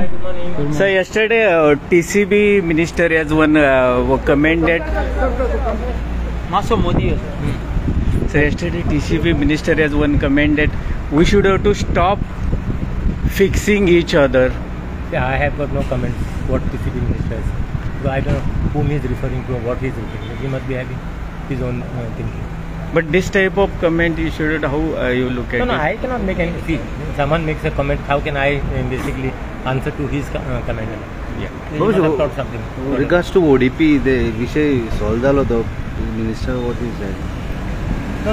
So yesterday TCB minister has one commended. So yesterday TCB minister has one commended we should have to stop fixing each other. Yeah, I have got no comments what TCB minister is. So I don't know whom he is referring to or what he is referring to. He must be having his own thinking. But this type of comment you should how you look at No, it? I cannot make any. See, someone makes a comment. How can I basically answer to his comment? Yeah. He must have thought something. Regards to ODP, the Vishay solved the minister what he said. No,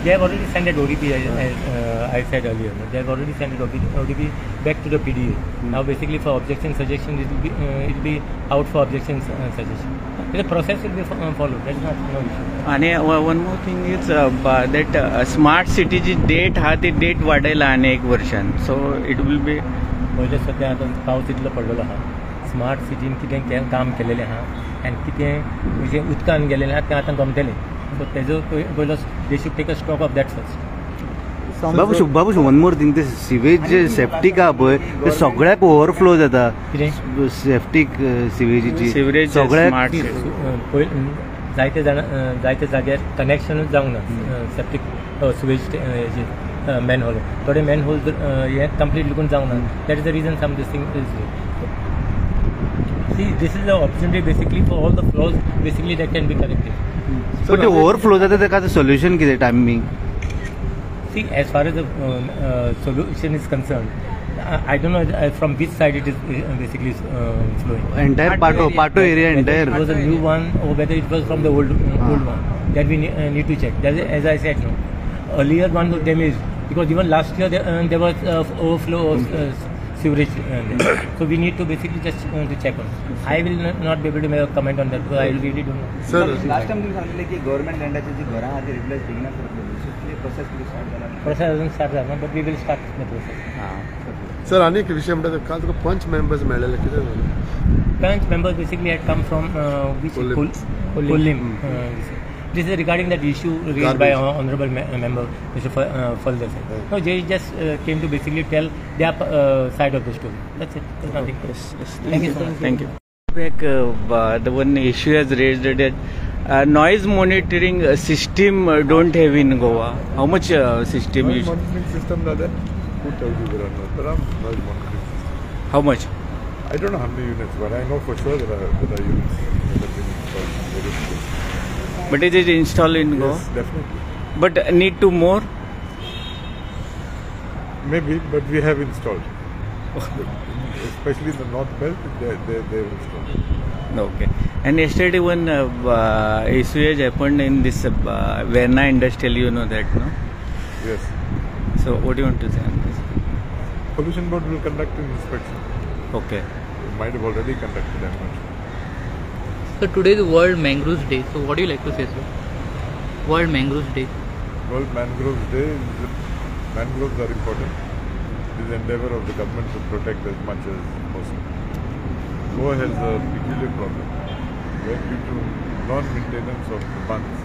they have already sent that ODP as I said earlier. They have already sent that ODP back to the PDA. Now basically for objection suggestion it will be out for objection suggestion. The process will be followed. That is not no issue. And one more thing is that smart city date हा ते date वाढायला आणि एक वर्षान. So it will be पहिले सध्या आता पावस इतलो पडलेलो आहा. स्मार्ट सिटीन कितें काम केलेलें आहा आनी कितें जे उदकान गेलेलें आहा तें आतां गमतलें. So तेजो पयलो they should take a stock of that first. Babush one more thing, this sewage septic हा पळय ते सगळ्याक ओव्हरफ्लो जाता. सेप्टिक सिवेजीची सगळ्याक जायते जाग्यार कनेक्शनूच जावंक ना सेप्टिक सिवेज मॅनहोल. थोडे मॅनहोल हे कंप्लीट लुकून जावंक ना. That is the reason some this thing is. See, this is the opportunity basically for all the flaws basically that can be corrected. But the overflow जाता तेका solution कितें timing? See, as far as the solution is concerned, I don't know from which side it is basically flowing. Entire Pato area entire. It was a new one or whether it was from the old one. That we need to check. That is, as I said, no. Earlier one was damaged because even last year there was overflow of sewerage. So we need to basically just to check on. I will not be able to make a comment on that because I really don't know. Sir, last time you said that government land ची घरा आधी replace beginner process start झाला. Process hasn't started, but we will start the process. Sir, अनेक विषय म्हणतात काल तुका पंच members मेळलेले कितें झालं? Punch members basically had come from which Kollim. This is regarding that issue raised by honorable member Mr. Falder. No, they just came to basically tell their side of the story. That's it. There's nothing. Thank you so much. Thank you. Back, the one issue has raised that noise monitoring system don't have in Goa. How much system Noise you? monitoring system that who told you there are no? There are noise monitoring systems. How much? I don't know how many units, but I know for sure there are units that have been installed in various places. But it is installed in Goa. Yes, definitely. But need to more. Maybe, but we have installed. Especially in the north belt, they have installed. Okay. And yesterday one issue has happened in this Verna industrial. You know that, no? Yes. So what do you want to say on this? Pollution board will conduct an inspection. Okay. It might have already conducted an inspection. So today is World Mangroves Day. So what do you like to say, sir? World Mangroves Day. World Mangroves Day. Mangroves are important. It is the endeavour of the government to protect as much as possible. Goa has a peculiar problem where due to non-maintenance of the bunds,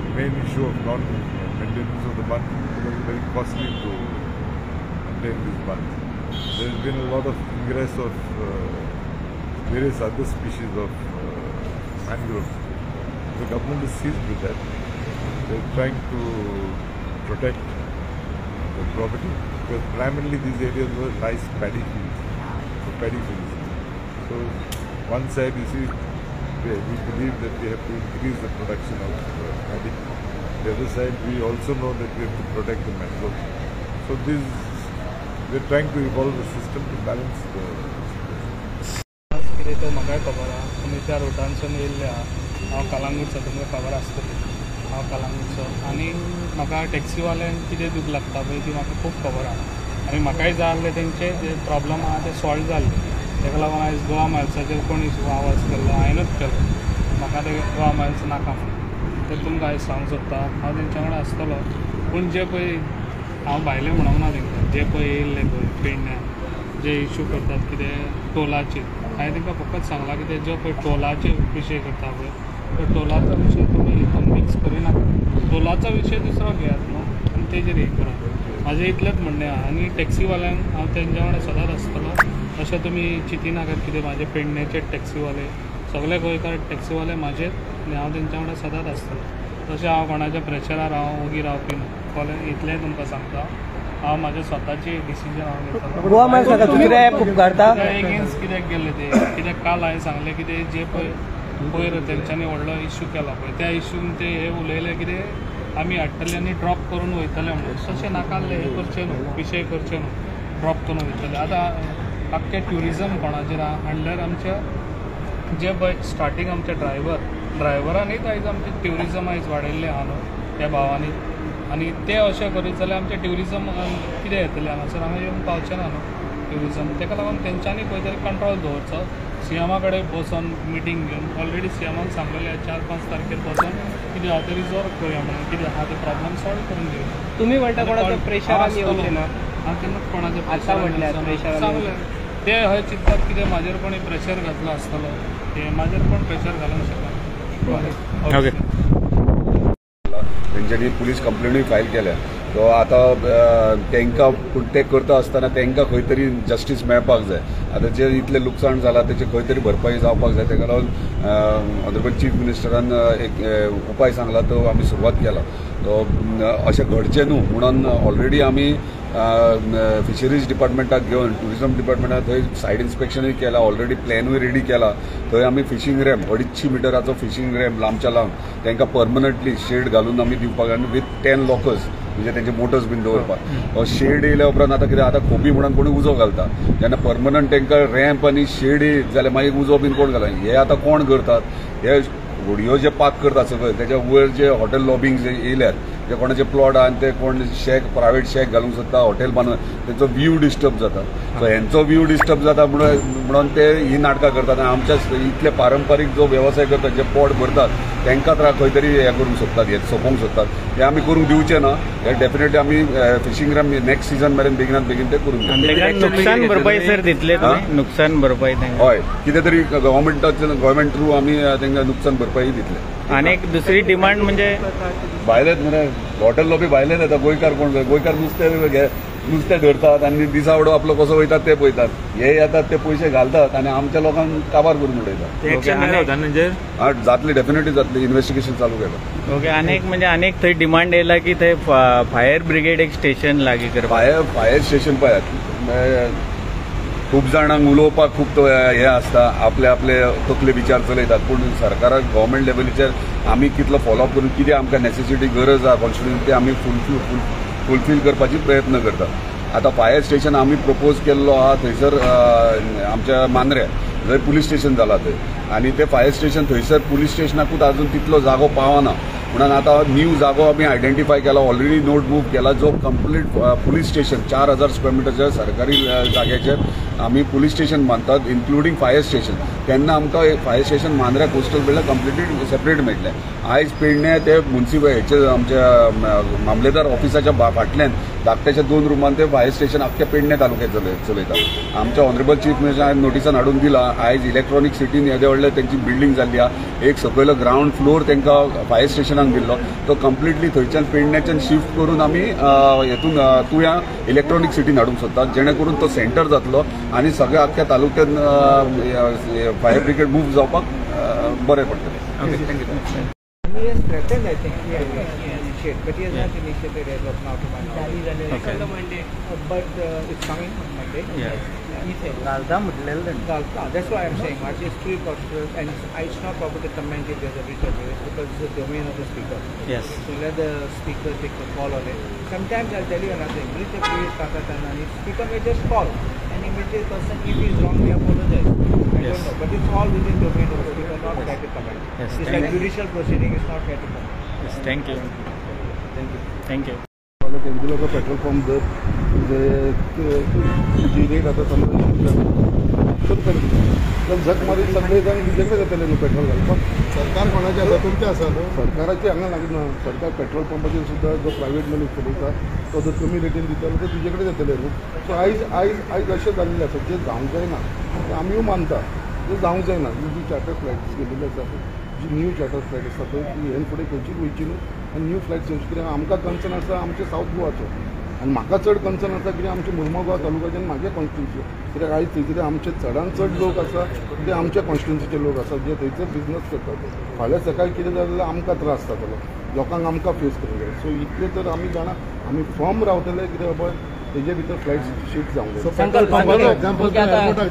the main issue of non-maintenance of the bunds becomes very costly to maintain these bunds. There has been a lot of ingress of various other species of mangroves. The government is seized with that. They are trying to protect the property because primarily these areas were nice paddy fields. So one side you see we believe that we have to increase the production of paddy. The other side we also know that we have to protect the mangroves. So we are trying to evolve the system to balance the कितें तो म्हाका खबर आहा तुमी त्या रोडानसून येयल्ले आहा. हांव कलांगूटचो तुमकां खबर आसतली. हांव कलांगूटचो आनी म्हाका टॅक्सीवाल्यांक कितें दूख लागता पळय ती म्हाका खूब खबर आहा. आनी म्हाकाय जाय आसलें तेंचे जे प्रॉब्लम आहा ते सॉल्व जाल्ले. ताका लागून आयज गोवा मायल्साचेर कोण आवाज केल्लो हांवेंनूच केलो. म्हाका ते गोवा मायल्स नाका म्हणून. तर तुमकां आयज सांगूंक सोदता हांव तेंच्या वांगडा आसतलो. पूण जे पळय हांव भायलें म्हणूंक ना तेंकां जे पळय येयल्ले पळय पेडण्यां जे इशू करतात कितें टोलाचेर हांवें तांकां फकत सांगलां की जो पळय टोलाचे विशय करता पळय तो टोलाचो विशय तुमी हितून मिक्स करिनाका. टोलाचो विशय दुसरो घेयात न्हू आनी तेजेर हें करात. म्हाजें इतलेंच म्हणणें आहा. आनी टॅक्सीवाल्यांक हांव तेंच्या वांगडा सदांच आसतलो. अशें तुमी चिंतिनाकात कितें म्हाजे पेडणेचे टॅक्सीवाले सगळे गोंयकार टॅक्सीवाले म्हाजेच आनी हांव तेंच्या वांगडा सदांच आसतलो. तशें हांव कोणाच्या प्रेशरार हांव ओगी रावपी ना. कळ्ळें? इतलेंय तुमकां सांगता. हांव म्हाजे स्वताची डिसिजन हांव घेतलो. गोवा मागीर सांगा दुसरे उपकारता एगेन्स्ट कित्याक गेले ते कित्याक काल हांवें सांगलें कितें जे पळय पयर तेंच्यांनी व्हडलो इश्यू केला पळय त्या इश्यून ते हे उलयले कितें आमी हाडटले आनी ड्रॉप करून वयतले म्हणून. तशें नाकाल्ले हे करचें न्हू, विशय करचे न्हू, ड्रॉप करून वयतले. आतां आख्खें ट्युरिजम कोणाचेर आहा अंडर आमच्या जे पळय स्टार्टींग आमचे ड्रायव्हरांनीच आयज आमचें ट्युरिजम आयज वाडयल्लें आहा न्हू त्या भावांनी. आनी ते अशें करीत जाल्यार आमचें ट्युरिजम कितें येतलें हांगासर हांगा येवन पावचें ना न्हू ट्युरिजम. ताका लागून तेंच्यांनी खंय तरी कंट्रोल दवरचो. सीएमा कडेन बसून मिटींग घेवन ऑलरेडी सीएमान सांगलेलें 4-5 तारखेर बसून कितें आहा ते रिजॉल्व करुया म्हणून कितें आहा ते प्रॉब्लम सॉल्व करून दिवया. तुम्ही म्हणटा कोणाचो प्रेशरान येवचें ना. हांव केन्ना कोणाचो आतां म्हटल्यार प्रेशरान सांगलें ते हय चिंततात कितें म्हाजेर कोणी प्रेशर घातलो आसतलो ते म्हाजेर कोण प्रेशर घालूंक शकना. ओके. तेंच्यांनी पुलीस कंप्लेनूय फायल केल्या. तो आतां तेंकां ते करता आसतना तेंकां खंय तरी जस्टीस मेळपाक जाय. आतां जे इतलें लुकसाण जालां तेचे खंय तरी भरपाई जावपाक जाय. तेका लागून ऑनरेबल चीफ मिनिस्टरान एक उपाय सांगला तो आमी सुरवात केला. तो अशें घडचें न्हू म्हणून ऑलरेडी आमी फिशरीज डिपार्टमेंटाक घेवन ट्युरिजम डिपार्टमेंटाक थंय सायड इन्स्पेक्शनूय केला. ऑलरेडी प्लॅनूय रेडी केला. थंय आमी फिशींग रॅम्प 250 मिटराचो फिशींग रॅम्प लांबच्या लांब तांकां परमनंटली शेड घालून आमी दिवपाक आनी विथ 10 लॉकर्स म्हणजे तेंचे मोटर्स बीन दवरपाक. शेड येयल्या उपरांत आतां कितें आतां खोबी म्हणून कोणी उजो घालता. जेन्ना परमनंट तांकां रॅम्प आनी शेड येयत जाल्यार मागीर उजो बीन कोण घालता. हे आतां कोण करतात हे व्हिडिओ जे पाक करतात सगळे त्याच्या वयर जे हॉटेल लॉबिंग जे येयल्यात जे कोणाचे प्लॉट आहा आनी ते कोण शेक प्रायवेट शेक घालूंक सोदता हॉटेल बांदून तेंचो व्यू डिस्टर्ब जाता. सो हेंचो व्यू डिस्टर्ब जाता म्हणून ते ही नाटकां करतात. आनी आमच्या इतले पारंपारीक जो वेवसाय करतात जे पोट भरतात तांकां खंय तरी हे करूंक सोदतात हे सोंपोवंक सोदतात. हे आमी करूंक दिवचे ना. हे डेफिनेटली आमी फिशींग रॅम्प नेक्स्ट सीझन मेरेन बेगिनात बेगीन ते करूंक नुकसान भरपाई सर दितले नुकसान भरपाई हय कितें तरी गव्हर्मेंट थ्रू आमी तांकां नुकसान भरपाई दितले. आनी एक दुसरी डिमांड म्हणजे भायलेच मरे हॉटेल लॉबी भायलेच येता. गोंयकार कोण गोंयकार नुस्तें धरतात आनी दिसावडो आपलो कसो वयतात ते पळयतात. हे येतात ते पयशे घालतात आनी आमच्या लोकांक काबार करून उडयतात. जातली डेफिनेटली जातली. इन्व्हेस्टिगेशन चालू केला. ओके. अनेक थंय डिमांड येयला की थंय फायर ब्रिगेड एक स्टेशन लागीं करपाक. फायर स्टेशन पळयात खूब जाणांक उलोवपाक खूब हे आसता आपले तकले विचार चलयतात. पूण सरकाराक गव्हर्मेंट लेवलीचेर आमी कितलो फॉलोअप करून कितें आमकां नेसेसिटी गरज आहा कॉन्स्टिट्युशन ते आमी फुलफील करपाची प्रयत्न करतात. आतां फायर स्टेशन आमी प्रपोज केल्लो आहा थंयसर आमच्या मांद्रे जंय पुलीस स्टेशन जाला थंय आनी ते फायर स्टेशन थंयसर पुलीस स्टेशनाकूच आजून तितलो जागो पावना. म्हणून आतां न्यू जागो आमी आयडेंटिफाय केला. ऑलरेडी नोट मूव केला जो कंप्लीट पुलीस स्टेशन 4000 स्क्वेअर मिटरच्या सरकारी जाग्याचेर आमी पुलीस स्टेशन बांदतात इन्क्लुडींग फायर स्टेशन. तेन्ना आमकां फायर स्टेशन मांद्र्या कोस्टल बिल्डा कंप्लिटली सेपरेट मेळटलें. आयज पेडणे ते म्युन्सिपल आमच्या मामलेदार ऑफिसाच्या फाटल्यान धाकट्याच्या 2 रुमान ते फायर स्टेशन आख्ख्या पेडणे तालुक्यात चलयतात. आमच्या ऑनरेबल चीफ मिनिस्टरान नोटिसान हाडून दिला. आयज इलेक्ट्रॉनिक सिटीन येदे व्हडले तेंची बिल्डींग जाल्ली आहा. एक सकयलो ग्रावंड फ्लोर तांकां फायर स्टेशनाक दिल्लो. तो कंप्लिटली थंयच्यान पेडण्याच्यान शिफ्ट करून आमी हेतून तुया इलेक्ट्रॉनिक सिटीन हाडूंक सोदतात जेणे करून तो सेंटर जातलो आनी सगळ्या आख्ख्या तालुक्यान फायर ब्रिगेड मूव जावपाक बरें पडटलें. Thank you. He has threatened, I think, he initiated, but he has not initiated as of now to my knowledge. Okay. But it's coming on Monday. Yeah. He said. That's why I'm saying, what is three quarters, and it's not proper to comment if there's a breach of rights because it's the domain of the speaker. Yes. So let the speaker take the call on it. Sometimes I'll tell you another thing, breach of rights, Kakatan, and speaker may just call. An immediate person, if he's wrong, may apologize. I don't know, but it's all within the domain of the speaker, not fair to comment. Yes. It's like judicial proceeding, it's not fair to comment. Yes. Thank you. Thank you. त्यांचे लोक petrol pump जर जी rate आता समजा तर झक मारीत सगळे जाण तुमच्याकडे जातले न्हू पेट्रोल घालपाक. सरकार कोणाचें आसा तुमचें आसा न्हू. सरकाराचें हांगा लागना. सरकार पेट्रोल पंपाचेर सुद्दां जो प्रायवेट मनीस चलयता तो जर कमी रेटीन दितलो तर तुजे कडेन जातले न्हू. सो आयज अशें जाल्लें आसा जें जावंक जायना तें आमीय मानता जें जावंक जायना. जी चार्टर फ्लायट्स गेल्लेले आसा जी न्यू चार्टर फ्लायट आसा पळय ती हेन फुडें खंयचीच वयची न्हू. आनी न्यू फ्लायट्स कित्याक आमकां कन्सर्न आसा आमच्या सावथ गोवाचो आनी म्हाका चड कन्सर्न आसा कित्याक आमच्या मुर्मुगांव तालुक्याचे म्हाजे कॉन्स्टिट्युन्सी कित्याक आयज थंयसर आमचे चडांत चड लोक आसा ते आमच्या कॉन्स्टिट्युन्सीचे लोक आसा जे थंयसर बिजनस करतात. फाल्यां सकाळी कितें जालें जाल्यार आमकां त्रास जातलो, लोकांक आमकां फेस करपाक जाय. सो इतले तर आमी जाणा आमी फॉर्म रावतले कित्याक बाबा तेजे भितर फ्लायट शिफ्ट जावंक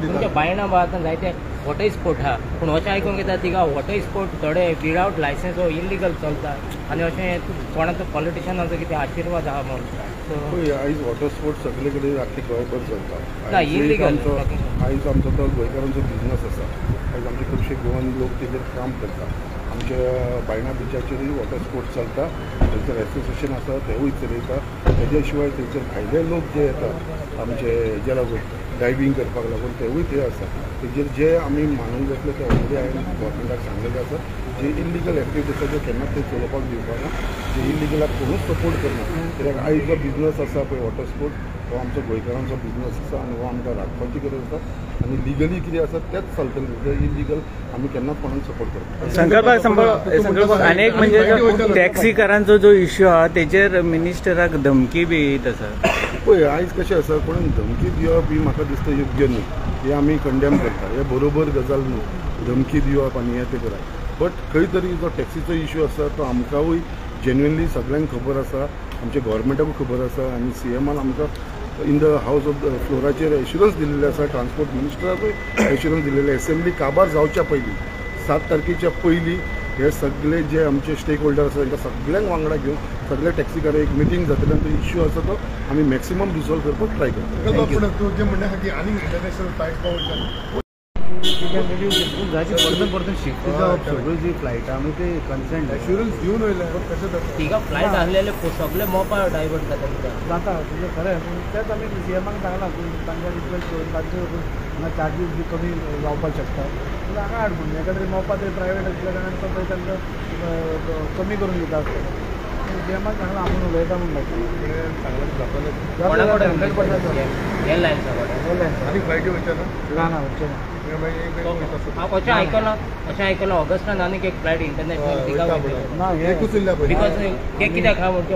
तुमच्या बायणा भागांत जायते वॉटर स्पोर्ट आहा, पूण अशें आयकूंक येता थिंगा वॉटर स्पोर्ट थोडे विदावट लायसन्स वो इलिगल चलता आनी अशें कोणाचो पॉलिटिशियनाचो कितें आशिर्वाद आहा म्हणून. आयज वॉटर स्पोर्ट्स सगळे कडेन आख्खे गोंयभर चलता. ना इलिगल आयज आमचो तो गोंयकारांचो बिजनस आसा. आयज आमचे खुबशे गोवन लोक तेजेर काम करता. आमच्या बायणा बिचाचेरूय वॉटर स्पोर्ट्स चलता, थंयसर एसोसिएशन आसा तेवूय चलयता. तेज्या शिवाय थंयसर भायले लोक जे येतात आमचे हेज्या लागून डायविंग करपाक लागून तेवूय ते आसा. तेजेर जे आमी मानूंक जातले ते ऑलरेडी हांवें गोवोरमेंटाक सांगलेले आसा. जे इलिगल एक्टिविटीज आसा ते केन्नाच ते चलोवपाक दिवपाना. जे इलिगलाक कोणूच सपोर्ट करना. कित्याक आयज जो बिजनस आसा पळय वॉटर स्पोर्ट्स हो आमचो गोंयकारांचो बिजनस आसा आनी हो आमकां राखपाची गरज आसा. आनी लिगली कितें आसा तेंच चलतलें. इलिगल आमी केन्नाच कोणाक सपोर्ट करता. संकल्प आनी एक म्हणजे टॅक्सीकारांचो जो इश्यू आहा तेचेर मिनिस्टराक धमकी बी येत आसा. पळय आयज कशें आसा कोण धमकी दिवप ही म्हाका दिसता योग्य न्हू. हे आमी कंडेम करता. हे बरोबर गजाल न्हू धमकी दिवप आनी हें ते करप. बट खंय तरी जो टॅक्सीचो इश्यू आसा तो आमकांय जेन्युअनली सगळ्यांक खबर आसा, आमच्या गोवोरमेंटाकूय खबर आसा आनी सीएमान आमकां इन द हावस ऑफ फ्लोराचेर एश्युरन्स दिल्ले आसा. ट्रान्सपोर्ट मिनिस्टराकूय एश्युरन्स दिल्लेले असेंब्ली काबार जावच्या पयलीं 7 तारखेच्या पयलीं हे सगळे जे आमचे स्टेक होल्डर आसा तांकां सगळ्यांक वांगडा घेवन सगळे टॅक्सीकार एक मिटींग जातले आनी तो इश्यू आसा तो आमी मॅक्सिमम रिसॉल्व करपाक ट्राय करता. तू जे म्हणण्या खातीर आनी इंटरनॅशनल फ्लायट पावयता शिफ्ट जावप सगळ्यो जी फ्लायटां आमी ते कन्सेंट एश्युरन्स दिवन वयले कशें जाता थिंगा फ्लायट आसलेले सगळे मोपा डायवर्ट जाता तुजें खरें. पूण तेच आमी सीएमाक सांगलां पूण तांकां रिक्वेस्ट करून तांचे चार्जीस बी कमी जावपाक शकता. हांगा हाड पूण एका तरी मोपा ते प्रायवेट आसल्या कारणान तो थंय तांकां कमी करून दिता आसतले. सीएमाक सांगलां आपूण उलयता म्हण आनी फ्लायटी वयता ना वच्चे ना. अशें आयकलां ऑगस्टान आनीक एक फ्लायट इंटरनॅशनल ना एकूच उरल्या पळय. बिकॉज ते कित्याक हा म्हणजे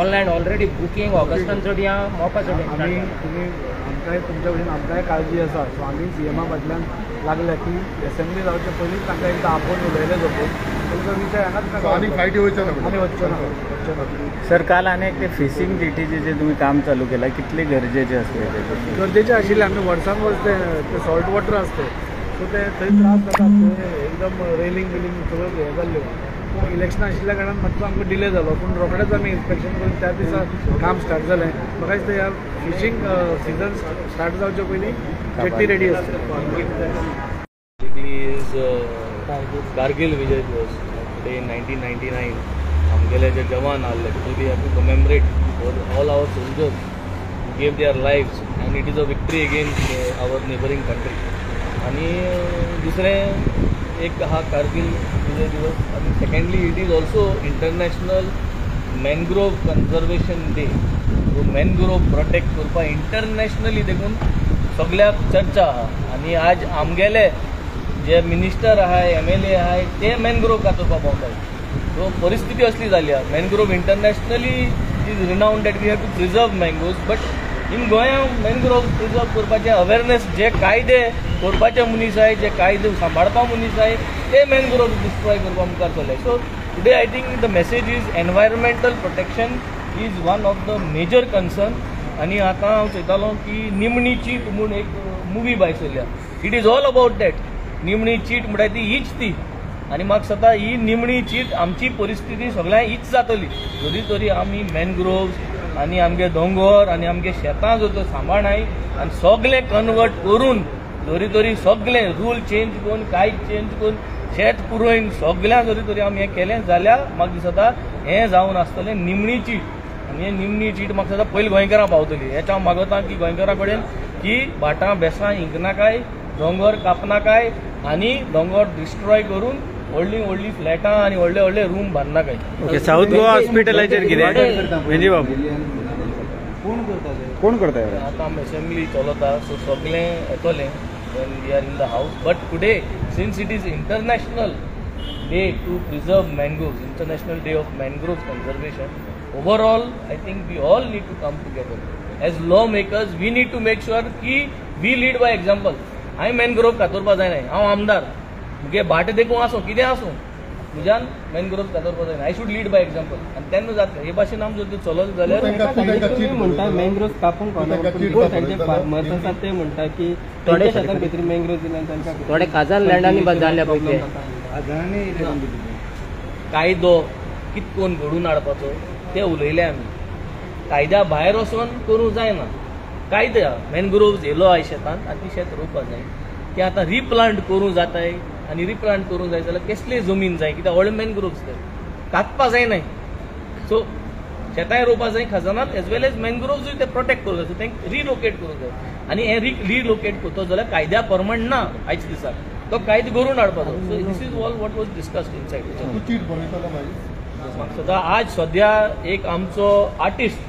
ऑनलायन ऑलरेडी बुकींग ऑगस्टान चड या मोपा चड आमी तुमी आमकांय तुमच्या कडेन आमकांय काळजी आसा. सो आमी सीएमा फाटल्यान लागल्या की एसेंब्ली जावचे पयलींच तांकां एकदां आपोवन उलयले जपून तुमचो विशय हांगाच आनी फ्लायटी वयता ना आनी वच्चे ना. सर काल आनी एक ते फिशिंग जेटीचे जे तुम्ही काम चालू केलं कितले गरजेचे असले गरजेचे आशिल्ले. आमी वर्सान वर्स ते सॉल्ट वॉटर आसते सो ते थंय त्रास जातात. ते एकदम रेलिंग बिलिंग सगळ्यो हे जाल्ल्यो. पूण इलेक्शन आशिल्ल्या कारणान मातसो आमकां डिले जालो. पूण रोखडेच आमी इन्स्पेक्शन करून त्या दिसा काम स्टार्ट जालें. म्हाका दिसता ह्या फिशींग सिजन स्टार्ट जावचे पयलीं जेट्टी रेडी आसता. कारगिल विजय दिवस डे इन 1999 आमगेले जे जवान आसले so we have to commemorate all our soldiers gave their lifes and it is a victory against our neighbouring country. आणि दुसरें एक हा कारगिल विजय दिवस आणि secondly it is also international mangrove conservation day. So mangrove protect करपा internationally देखून सगळ्याक चर्चा आहा. आणि आज आमगेले जे मिनिस्टर आहाय MLA आहाय ते मॅनग्रोव कातरपा पावताय. सो परिस्थिती असली जाली आहा. Mangrove internationally is renowned that we have to preserve mangoes. But in गोंया मॅनग्रोव प्रिजर्व करपाचे अवेरनेस जे कायदे करपाचे मनीस आहाय जे कायदे सांबाळपा मनीस आहाय ते मॅनग्रोव डिस्ट्रॉय करपा मुखार चल्ले. So today I think the message is environmental protection is one of the major concern. आणि आतां हांव चयतालो की निमणी चीट म्हणून एक मुवी भायर सरल्या. It is all about that. निमणी चीट म्हणटा ती हीच ती. आनी म्हाका दिसता ही निमणी चीट आमची परिस्थिती सगळ्यांक हीच जातली जरी तरी आमी मॅनग्रोव्स आनी आमगे दोंगर आनी आमगे शेतां जर तर सांबाळनाय आनी सगळें कन्वर्ट करून जरी तरी सगळें रूल चेंज करून कांय चेंज करून शेत पुरोवन सगळ्यां जरी तरी आमी हें केलें जाल्यार म्हाका दिसता हें जावन आसतलें निमणी चीट. आनी हें निमणी चीट म्हाका दिसता पयलीं गोंयकारां पावतली. हेच्या हांव मागता की गोंयकारां कडेन की भाटां बेसां हिंकनाकाय, दोंगर कापनाकाय आनी दोंगर डिस्ट्रॉय करून व्हडलीं फ्लॅटां आनी व्हडले रूम बांदनाकाय. ओके. साऊथ गोवा हॉस्पिटलाचेर कितें म्हणजे बाबू कोण करता आतां असेंब्ली चलता सो सगळें येतलें when we are in the house. But today, since it is International Day to preserve mangroves, International Day of Mangrove Conservation, overall, I think we all need to come together. As lawmakers, we need to make sure कि we lead by example. हांवें मॅनग्रोव कातरपा जायना, हांव आमदार, मुगे भाट देखून आसूं, कितें आसूं, म्हज्यान मॅनग्रोव कातरपा जायना. I should lead by example. आनी तेन्ना जातलें. हे भाशेन आमी जर चलत जाल्यार म्हणटा मॅनग्रोव कापूंक तांचे फार्मर्स आसात ते म्हणटा की थोड्या शेतान भितर मॅनग्रोव दिल्यान तांकां थोड्या खाजण लँडांनी जाल्ल्या पळय कायदो कितकोन घडून हाडपाचो ते उलयले आमी. कायद्या भायर वचोन करूं जायना. कायद्या मॅनग्रोव्ज येयलो आय शेतांत आनी ती शेत रोवपा जाय. ते आतां रिप्लांट करूं जाताय आनी रिप्लांट करूं जाय जाल्यार कसली जमीन जाय, कित्याक व्हडले मॅनग्रोव्ज ते कापपा जायनाय. सो शेतांय रोवपा जाय खजानात एज वेल एज मॅनग्रोव्जूय ते प्रोटेक्ट करूं जाय. सो तेंक रिलोकेट करूं जाय. आनी हे रिलोकेट करता जाल्यार कायद्या प्रमाण ना आयच्या दिसाक. तो कायदो घडून हाडपाचो. So this is all what was discussed inside. आज सद्या एक आमचो आर्टिस्ट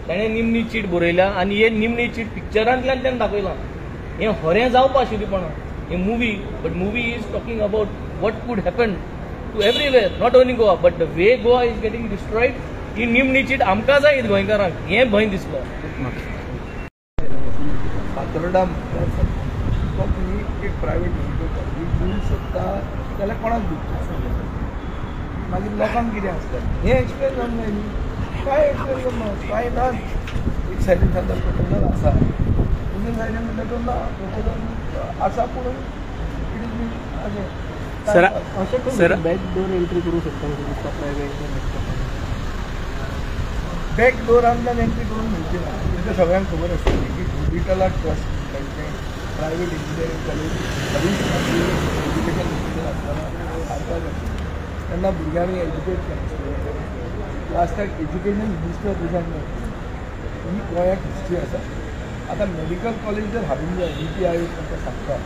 ताणें निमणी चीट बरयल्या आनी हे निमणी चीट पिक्चरांतल्यान ताणें दाखयलां. हें खरें जावपा आशिल्लीपणां हे movie. But movie is talking about what would happen to everywhere, not only Goa but the way Goa is getting destroyed. ही निमणी चीट आमकां जाय गोंयकारांक. हें भंय दिसलो. फातोर्डा तो तुमी एक प्रायवेट दिवंक शकता जाल्यार कोणाक दिवंक मागीर लोकांक कितें आसता हें एक्सप्लेन जावंक जाय न्ही. काय एक्सप्लेन करना कांय ना. एक सायडीन सांगता प्रपोजल आसा, दुसरे सायडीन म्हणटा तो ना प्रपोजल आसा पूण it is been sir backdoor entry करूं शकता प्रायवेट बॅकडोरांतल्यान एंट्री करून मेळची ना. तेंकां सगळ्यांक खबर आसता की डिजिटलाक ट्रस्ट तेंचें private engineering college education minister आसतना हाडपाक तेन्ना भुरग्यांनी एज्युकेट केलें. लास्टाक एज्युकेशन मिनिस्टर दिसाक ही गोंयाक हिस्ट्री आसा. आतां मेडिकल कॉलेज जर हाडूंक जाय नीती आयोग तांकां सांगता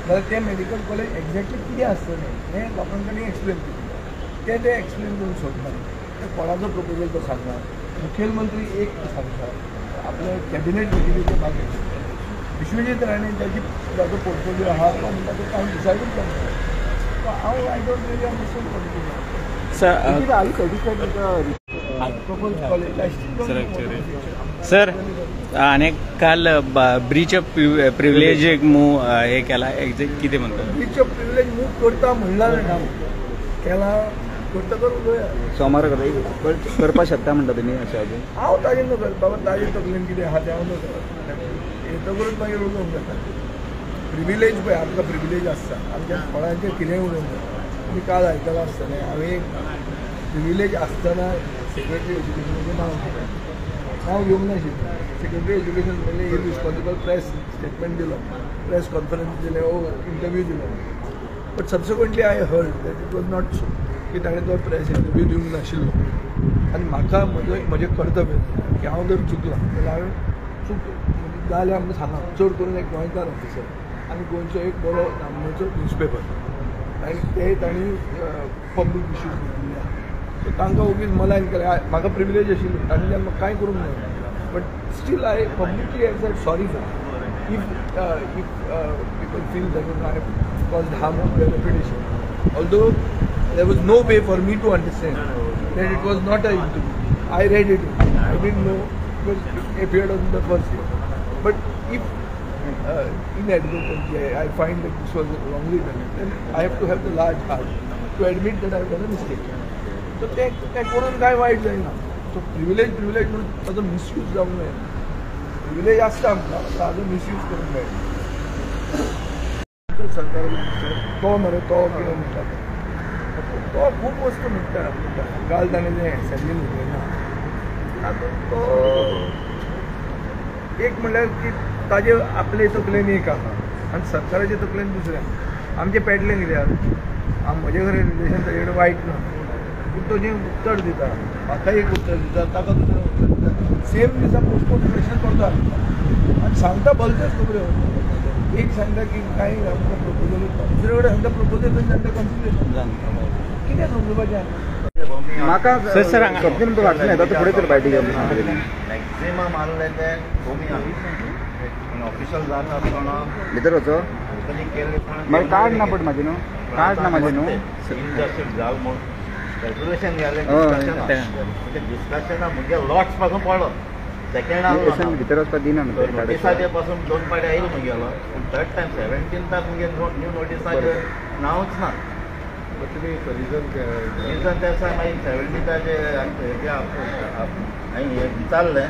जाल्यार तें मेडिकल कॉलेज एक्झॅक्टली कितें आसतलें हें लोकां कडेन एक्सप्लेन करता. ते एक्सप्लेन करून सोदना. ते कोणाचो प्रपोजल तो सांगना. मुखेलमंत्री एक सांगता आपल्या कॅबिनेट मिटिंगेचे मागीर विश्वजीत राणे ताजो पोर्टफोलिओ आहा तो म्हणटा तो कांय डिसायडूच करता. हांव I don't really understand sir आणि काल ब्रीच ऑफ प्रिव्हिलेज एक मूव हे केला कितें म्हणटा ब्रीच ऑफ प्रिव्हिलेज मूव करता म्हणला केला करता करूं जाय. सोमार करपाक शकता म्हणटा तुमी अशें अजून हांव ताजें नकळ बाबा ताजे तकलेन कितें आहा तें हांव नकळ येतकरूच मागीर उलोवंक जाता. प्रिव्हिलेज पळय आमकां प्रिव्हिलेज आसता आमच्या फळांचें कितेंय उलोवंक जाता. तुमी काल आयकलां आसतलें हांवें प्रिव्हिलेज आसतना सेक्रेटरी एज्युकेशनाचें नांव घेवंक नाशिल्लें. सेक्रेटरी एज्युकेशन म्हणलें ही रिस्पॉन्सिबल प्रेस स्टेटमेंट दिलो, प्रेस कॉन्फरन्स दिलें ओ इंटरव्यू दिलो. But subsequently I heard that it was not so की ताणें तो प्रेस इंटरव्यू दिवंक नाशिल्लो. आनी म्हाका म्हजें कर्तव्य की हांव जर चुकलां जाल्यार हांवें चूक जाल्यार आमकां सांगा. चड करून एक गोंयकार ऑफिसर आनी गोंयचो एक बरो नामनेचो न्यूजपेपर आनी ते तांणी पब्लीक इश्यूज दिल्ले. सो तांकां ओगीच मलायन केलें. म्हाका प्रिव्हिलेज आशिल्ली तांणी म्हाका कांय करूंक ना. But still I publicly I said sorry for if people feel that I caused harm of their reputation. Although there was no way for me to understand that it was not an interview. I read it. I didn't know because it appeared on the first day. But if inadvertently I find that this was wrongly done, then I have to have the large heart to admit that I have done a mistake. So ते करून काय वाईट जायना. So privilege म्हणून ताजो misuse जावंक जायना. Privilege आसता आमकां ताजो मिसयूज करूंक जायना. सरकार तो मरे तो कितें म्हणटा तो खूब वस्तू म्हणटा. काल ताणें जें एसेंब्लीन उलयलां तातूंत तो एक म्हणल्यार की ताजे आपले तकलेन एक आहा आनी सरकाराचे तकलेन दुसरें. आमचें पेटलें कित्याक म्हजे कडेन रिलेशन ताजे कडेन वायट ना पूण तो जें उत्तर दिता म्हाका एक उत्तर दिता ताका दुसरें उत्तर दिता. सेम दिसा पोस्टपोन क्वेश्चन करता आनी सांगता भलत्योच खबऱ्यो. एक सांगता की कांय आमकां प्रपोजल दुसरे कडेन सांगता प्रपोजल करून सांगता कन्सिडरेशन कितें समजपाचें. म्हाका सर कंप्लेन तो वाटलें येता तो फुडें तर बायटी मॅक्झिमम आहले ते कमी ऑफिशियल जाता आसतना भितर वचो मागीर कार्ड ना पड म्हाजें न्हू कार्ड ना म्हाजें न्हू इंटरशिप जाल म्हूण रेजोल्युशन घ्यायला हो, डिस्कशना म्हणजे लॉट्स पासून पडलो सेकंड भितर वचपाक दिना नोटिसाचे पासून 2 पाटी आयलो मुगेलो थर्ड टायम 17th मुगे न्यू नोटिसाचे नावच ना रिजन ते आसा मागीर 17th हांवें विचारलें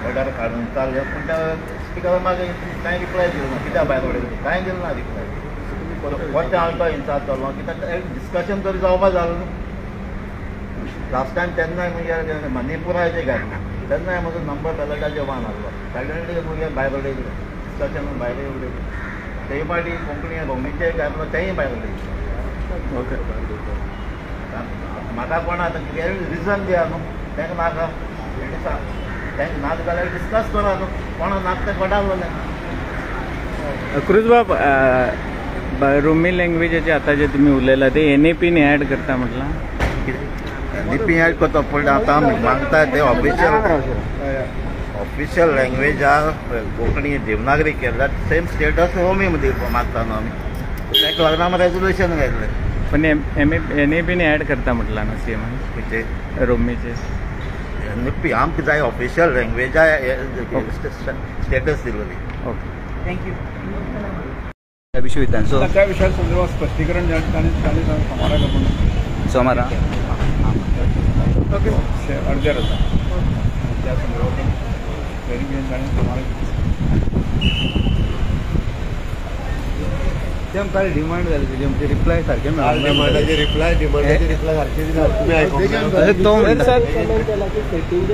ऑर्डर काडून विचारलें पूण त्या स्पिकर मागीर कांय रिप्लाय दिलो ना कित्याक भायर उडयलो कांय दिलो ना रिप्लाय वॉट हांव तो इन्चार्ज जालो कित्याक डिस्कशन तरी जावपा जालो लास्ट टायम तेन्नाय मुगे मणिपुराचे घातले तेन्नाय म्हजो नंबर बॅलेटाचे वन आहलो सडनली मुगे भायर उडयलो डिस्कशन भायर उडयलो तेय पाटी कोंकणी भोंवणीचे घातलो तेय भायर उडयलो ओके म्हाका कोण आतां रिजन दिया न्हू तेंका नाका तेंका नाका जाल्यार डिस्कस करा न्हू कोणा नाका तें कोणालो क्रुज बाब रोमी लँग्वेजाचे आता जे तुम्ही उलयला ते NAP ऍड करता म्हटला NAP ऍड करता पूण आतां मागता ते ऑफिशियल लँग्वेज कोंकणी देवनागरी केला सेम स्टेटस रोमी मागता न्हू आमी तेका लागून आमी रेजोल्युशन घातलें पण NAP ऍड करता म्हटला ना CM म्हणजे रोमीचे NAP आमकां जाय ऑफिशियल लँग्वेजा स्टेटस दिल्ली ओके थँक्यू त्या विषयी सो त्या विषया संदर्भात स्पष्टीकरण ज्या ठिकाणी सोमारा करतो सोमारा ओके अर्जर होता त्या संदर्भात व्हेरिफिकेशन आणि सोमारा ते आमकां डिमांड जाली तेजी आमचे रिप्लाय सारके डिमांडाचे रिप्लाय सारके दिना तुम्ही आयकूंक ना. तो केला की सेटिंग